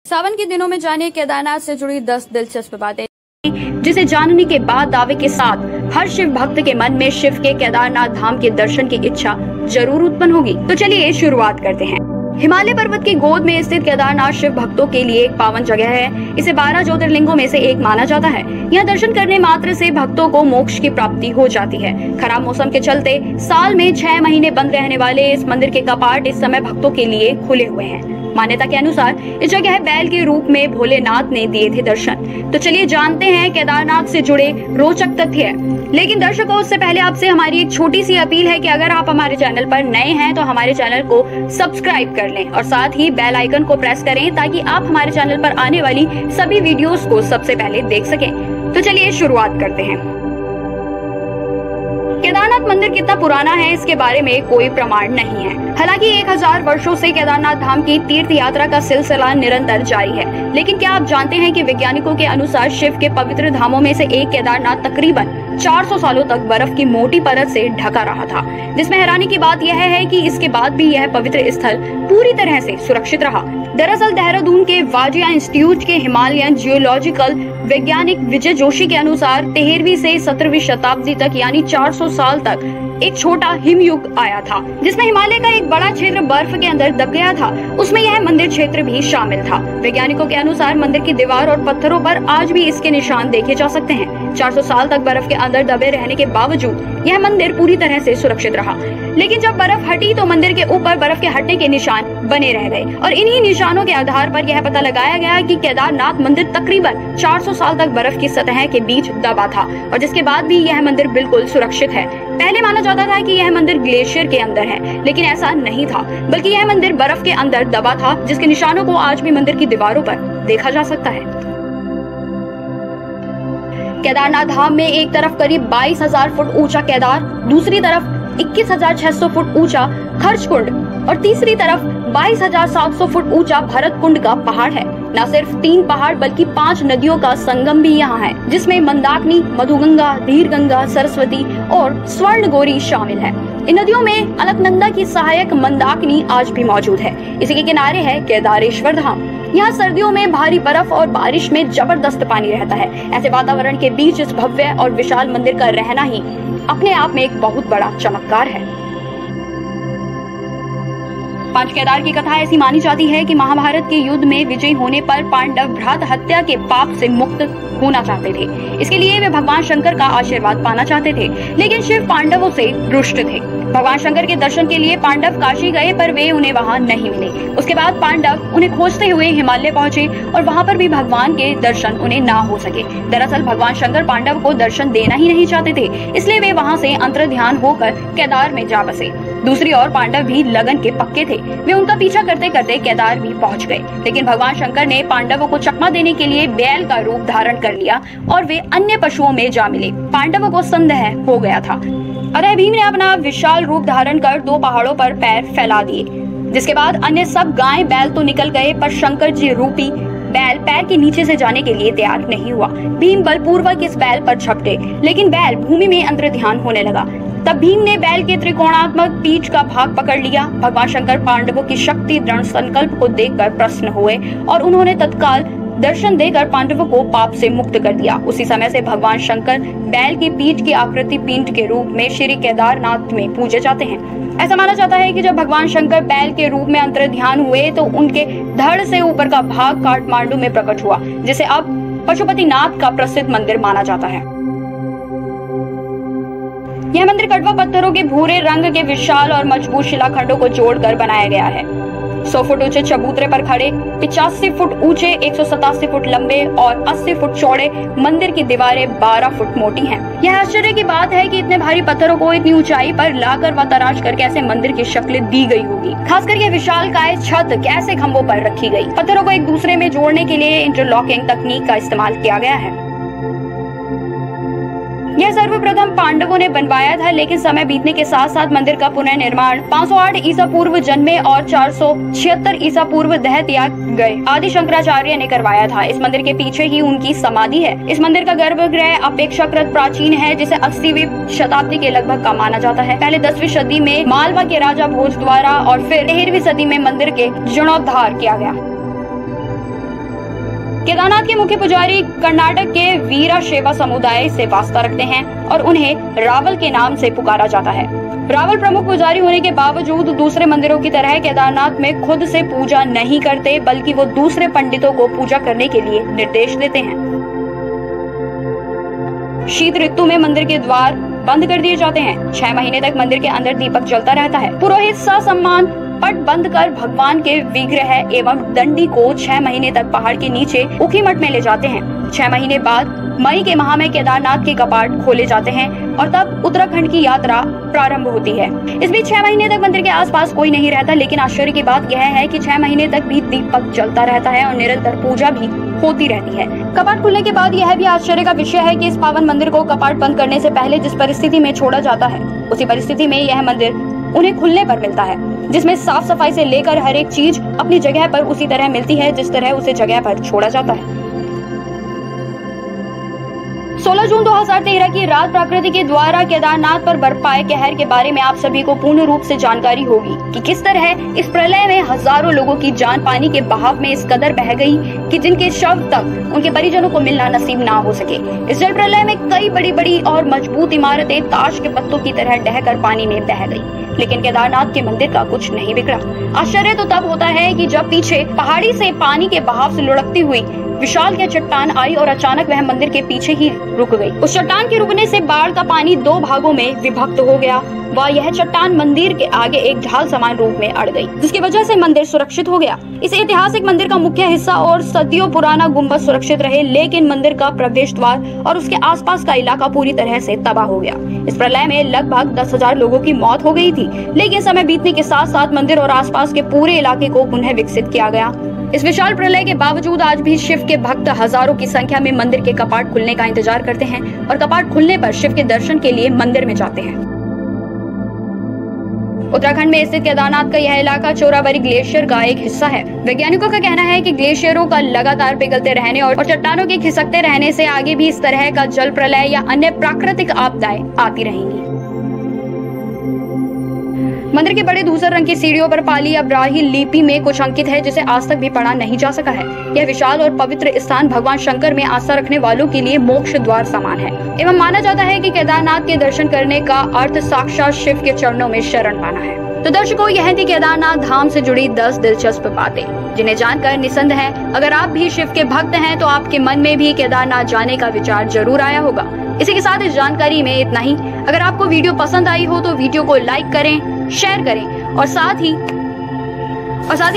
सावन के दिनों में जानिए केदारनाथ से जुड़ी 10 दिलचस्प बातें, जिसे जानने के बाद दावे के साथ हर शिव भक्त के मन में शिव के केदारनाथ धाम के दर्शन की इच्छा जरूर उत्पन्न होगी। तो चलिए शुरुआत करते हैं। हिमालय पर्वत की गोद में स्थित केदारनाथ शिव भक्तों के लिए एक पावन जगह है। इसे 12 ज्योतिर्लिंगों में से एक माना जाता है। यहाँ दर्शन करने मात्र से भक्तों को मोक्ष की प्राप्ति हो जाती है। खराब मौसम के चलते साल में 6 महीने बंद रहने वाले इस मंदिर के कपाट इस समय भक्तों के लिए खुले हुए हैं। मान्यता के अनुसार इस जगह बैल के रूप में भोलेनाथ ने दिए थे दर्शन। तो चलिए जानते हैं केदारनाथ से जुड़े रोचक तथ्य। लेकिन दर्शकों, उससे पहले आपसे हमारी एक छोटी सी अपील है कि अगर आप हमारे चैनल पर नए हैं तो हमारे चैनल को सब्सक्राइब कर लें और साथ ही बेल आइकन को प्रेस करें ताकि आप हमारे चैनल पर आने वाली सभी वीडियोस को सबसे पहले देख सकें। तो चलिए शुरुआत करते हैं। केदारनाथ मंदिर कितना पुराना है इसके बारे में कोई प्रमाण नहीं है। हालांकि 1000 वर्षों से केदारनाथ धाम की तीर्थ यात्रा का सिलसिला निरंतर जारी है। लेकिन क्या आप जानते हैं कि वैज्ञानिकों के अनुसार शिव के पवित्र धामों में से एक केदारनाथ तकरीबन 400 सालों तक बर्फ की मोटी परत से ढका रहा था, जिसमें हैरानी की बात यह है कि इसके बाद भी यह पवित्र स्थल पूरी तरह से सुरक्षित रहा। दरअसल देहरादून के वाजिया इंस्टीट्यूट के हिमालयन जियोलॉजिकल वैज्ञानिक विजय जोशी के अनुसार 13वीं से 17वीं शताब्दी तक यानी 400 साल तक एक छोटा हिमयुग आया था, जिसमें हिमालय का एक बड़ा क्षेत्र बर्फ के अंदर दब गया था। उसमें यह मंदिर क्षेत्र भी शामिल था। वैज्ञानिकों के अनुसार मंदिर की दीवार और पत्थरों पर आज भी इसके निशान देखे जा सकते हैं। 400 साल तक बर्फ के अंदर दबे रहने के बावजूद यह मंदिर पूरी तरह से सुरक्षित रहा। लेकिन जब बर्फ हटी तो मंदिर के ऊपर बर्फ के हटने के निशान बने रह गए और इन्हीं निशानों के आधार पर यह पता लगाया गया कि केदारनाथ मंदिर तकरीबन 400 साल तक बर्फ की सतह के बीच दबा था और जिसके बाद भी यह मंदिर बिल्कुल सुरक्षित है। पहले माना जाता था कि यह मंदिर ग्लेशियर के अंदर है, लेकिन ऐसा नहीं था, बल्कि यह मंदिर बर्फ के अंदर दबा था, जिसके निशानों को आज भी मंदिर की दीवारों पर देखा जा सकता है। केदारनाथ धाम में एक तरफ करीब 22,000 फुट ऊंचा केदार, दूसरी तरफ 21,600 फुट ऊंचा खर्च कुंड और तीसरी तरफ 22,700 फुट ऊंचा भरत कुंड का पहाड़ है। न सिर्फ 3 पहाड़ बल्कि 5 नदियों का संगम भी यहाँ है, जिसमें मंदाकिनी, मधुगंगा, धीरगंगा, सरस्वती और स्वर्णगौरी शामिल है। इन नदियों में अलकनंदा की सहायक मंदाकिनी आज भी मौजूद है। इसी के किनारे है केदारेश्वर धाम। यहाँ सर्दियों में भारी बर्फ और बारिश में जबरदस्त पानी रहता है। ऐसे वातावरण के बीच इस भव्य और विशाल मंदिर का रहना ही अपने आप में एक बहुत बड़ा चमत्कार है। पांच केदार की कथा ऐसी मानी जाती है कि महाभारत के युद्ध में विजयी होने पर पांडव भ्रात हत्या के पाप से मुक्त होना चाहते थे। इसके लिए वे भगवान शंकर का आशीर्वाद पाना चाहते थे, लेकिन शिव पांडवों से रुष्ट थे। भगवान शंकर के दर्शन के लिए पांडव काशी गए, पर वे उन्हें वहां नहीं मिले। उसके बाद पांडव उन्हें खोजते हुए हिमालय पहुंचे और वहां पर भी भगवान के दर्शन उन्हें ना हो सके। दरअसल भगवान शंकर पांडव को दर्शन देना ही नहीं चाहते थे, इसलिए वे वहां से अंतर्ध्यान होकर केदार में जा बसे। दूसरी ओर पांडव भी लगन के पक्के थे। वे उनका पीछा करते करते केदार भी पहुंच गए, लेकिन भगवान शंकर ने पांडवों को चकमा देने के लिए बैल का रूप धारण कर लिया और वे अन्य पशुओं में जा मिले। पांडवों को संदेह हो गया था, अतः भीम ने अपना विशाल रूप धारण कर 2 पहाड़ों पर पैर फैला दिए, जिसके बाद अन्य सब गाय बैल तो निकल गए, पर शंकर जी रूपी बैल पैर के नीचे से जाने के लिए तैयार नहीं हुआ। भीम बलपूर्वक इस बैल पर झपटे, लेकिन बैल भूमि में अंतर्ध्यान होने लगा। तब भीम ने बैल के त्रिकोणात्मक पीठ का भाग पकड़ लिया। भगवान शंकर पांडवों की शक्ति दृढ़ संकल्प को देखकर प्रसन्न हुए और उन्होंने तत्काल दर्शन देकर पांडवों को पाप से मुक्त कर दिया। उसी समय से भगवान शंकर बैल की पीठ की आकृति पिंड के रूप में श्री केदारनाथ में पूजे जाते हैं। ऐसा माना जाता है कि जब भगवान शंकर बैल के रूप में अंतर्ध्यान हुए तो उनके धड़ से ऊपर का भाग काठमांडू में प्रकट हुआ, जिसे अब पशुपतिनाथ का प्रसिद्ध मंदिर माना जाता है। यह मंदिर कड़वा पत्थरों के भूरे रंग के विशाल और मजबूत शिलाखंडों को जोड़कर बनाया गया है। 100 फुट ऊंचे चबूतरे पर खड़े, 85 फुट ऊंचे, 187 फुट लंबे और 80 फुट चौड़े मंदिर की दीवारें 12 फुट मोटी हैं। यह आश्चर्य की बात है कि इतने भारी पत्थरों को इतनी ऊंचाई पर लाकर व तराश कर कैसे मंदिर की शक्ल दी गई होगी। खासकर यह विशालकाय छत कैसे खंभों पर रखी गई। पत्थरों को एक दूसरे में जोड़ने के लिए इंटरलॉकिंग तकनीक का इस्तेमाल किया गया है। यह सर्वप्रथम पांडवों ने बनवाया था, लेकिन समय बीतने के साथ साथ मंदिर का पुनर्निर्माण 508 ईसा पूर्व जन्मे और 476 ईसा पूर्व दह त्याग गए आदि शंकराचार्य ने करवाया था। इस मंदिर के पीछे ही उनकी समाधि है। इस मंदिर का गर्भगृह अपेक्षाकृत प्राचीन है, जिसे 80वीं शताब्दी के लगभग का माना जाता है। पहले 10वीं सदी में मालवा के राजा भोज द्वारा और फिर 13वीं सदी में मंदिर के जीर्णोद्धार किया गया। केदारनाथ के मुख्य पुजारी कर्नाटक के वीरशैव समुदाय से वास्ता रखते हैं और उन्हें रावल के नाम से पुकारा जाता है। रावल प्रमुख पुजारी होने के बावजूद दूसरे मंदिरों की तरह केदारनाथ में खुद से पूजा नहीं करते, बल्कि वो दूसरे पंडितों को पूजा करने के लिए निर्देश देते हैं। शीत ऋतु में मंदिर के द्वार बंद कर दिए जाते हैं। 6 महीने तक मंदिर के अंदर दीपक जलता रहता है। पुरोहित ससम्मान पट बंद कर भगवान के विग्रह एवं दंडी को 6 महीने तक पहाड़ के नीचे ऊखीमठ में ले जाते हैं। 6 महीने बाद मई के माह में केदारनाथ के कपाट खोले जाते हैं और तब उत्तराखंड की यात्रा प्रारंभ होती है। इस बीच 6 महीने तक मंदिर के आसपास कोई नहीं रहता, लेकिन आश्चर्य की बात यह है कि 6 महीने तक भी दीपक जलता रहता है और निरंतर पूजा भी होती रहती है। कपाट खुलने के बाद यह भी आश्चर्य का विषय है कि इस पावन मंदिर को कपाट बंद करने से पहले जिस परिस्थिति में छोड़ा जाता है, उसी परिस्थिति में यह मंदिर उन्हें खुलने पर मिलता है, जिसमें साफ सफाई से लेकर हर एक चीज अपनी जगह पर उसी तरह मिलती है जिस तरह उसे जगह पर छोड़ा जाता है। 16 जून 2013 की रात प्रकृति के द्वारा केदारनाथ पर बरपाए कहर के बारे में आप सभी को पूर्ण रूप से जानकारी होगी कि किस तरह इस प्रलय में हजारों लोगों की जान पानी के बहाव में इस कदर बह गई कि जिनके शव तक उनके परिजनों को मिलना नसीब ना हो सके। इस जल प्रलय में कई बड़ी बड़ी और मजबूत इमारतें ताश के पत्तों की तरह ढहकर पानी में बह गई, लेकिन केदारनाथ के मंदिर का कुछ नहीं बिगड़ा। आश्चर्य तो तब होता है कि जब पीछे पहाड़ी से पानी के बहाव से लुढ़कती हुई विशाल की चट्टान आई और अचानक वह मंदिर के पीछे ही रुक गई। उस चट्टान के रुकने से बाढ़ का पानी 2 भागों में विभक्त हो गया व यह चट्टान मंदिर के आगे एक ढाल समान रूप में अड़ गई, जिसकी वजह से मंदिर सुरक्षित हो गया। इस ऐतिहासिक मंदिर का मुख्य हिस्सा और सदियों पुराना गुम्बद सुरक्षित रहे, लेकिन मंदिर का प्रवेश द्वार और उसके आसपास का इलाका पूरी तरह से तबाह हो गया। इस प्रलय में लगभग 10,000 लोगों की मौत हो गई थी, लेकिन समय बीतने के साथ साथ मंदिर और आसपास के पूरे इलाके को पुनः विकसित किया गया। इस विशाल प्रलय के बावजूद आज भी शिव के भक्त हजारों की संख्या में मंदिर के कपाट खुलने का इंतजार करते हैं और कपाट खुलने पर शिव के दर्शन के लिए मंदिर में जाते हैं। उत्तराखंड में स्थित केदारनाथ का यह इलाका चोराबारी ग्लेशियर का एक हिस्सा है। वैज्ञानिकों का कहना है कि ग्लेशियरों का लगातार पिघलते रहने और चट्टानों के खिसकते रहने से आगे भी इस तरह का जल प्रलय या अन्य प्राकृतिक आपदाएं आती रहेंगी। मंदिर के बड़े धूसर रंग की सीढ़ियों पर पाली या ब्राह्मी लिपि में कुछ अंकित है, जिसे आज तक भी पढ़ा नहीं जा सका है। यह विशाल और पवित्र स्थान भगवान शंकर में आस्था रखने वालों के लिए मोक्ष द्वार समान है एवं माना जाता है कि केदारनाथ के दर्शन करने का अर्थ साक्षात शिव के चरणों में शरण पाना है। तो दर्शकों, यह थी केदारनाथ धाम से जुड़ी 10 दिलचस्प बातें, जिन्हें जानकर निसंदेह अगर आप भी शिव के भक्त हैं तो आपके मन में भी केदारनाथ जाने का विचार जरूर आया होगा। इसी के साथ इस जानकारी में इतना ही। अगर आपको वीडियो पसंद आई हो तो वीडियो को लाइक करें, शेयर करें और साथ ही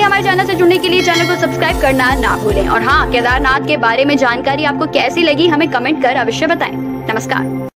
हमारे चैनल से जुड़ने के लिए चैनल को सब्सक्राइब करना ना भूलें। और हाँ, केदारनाथ के बारे में जानकारी आपको कैसी लगी हमें कमेंट कर अवश्य बताएं। नमस्कार।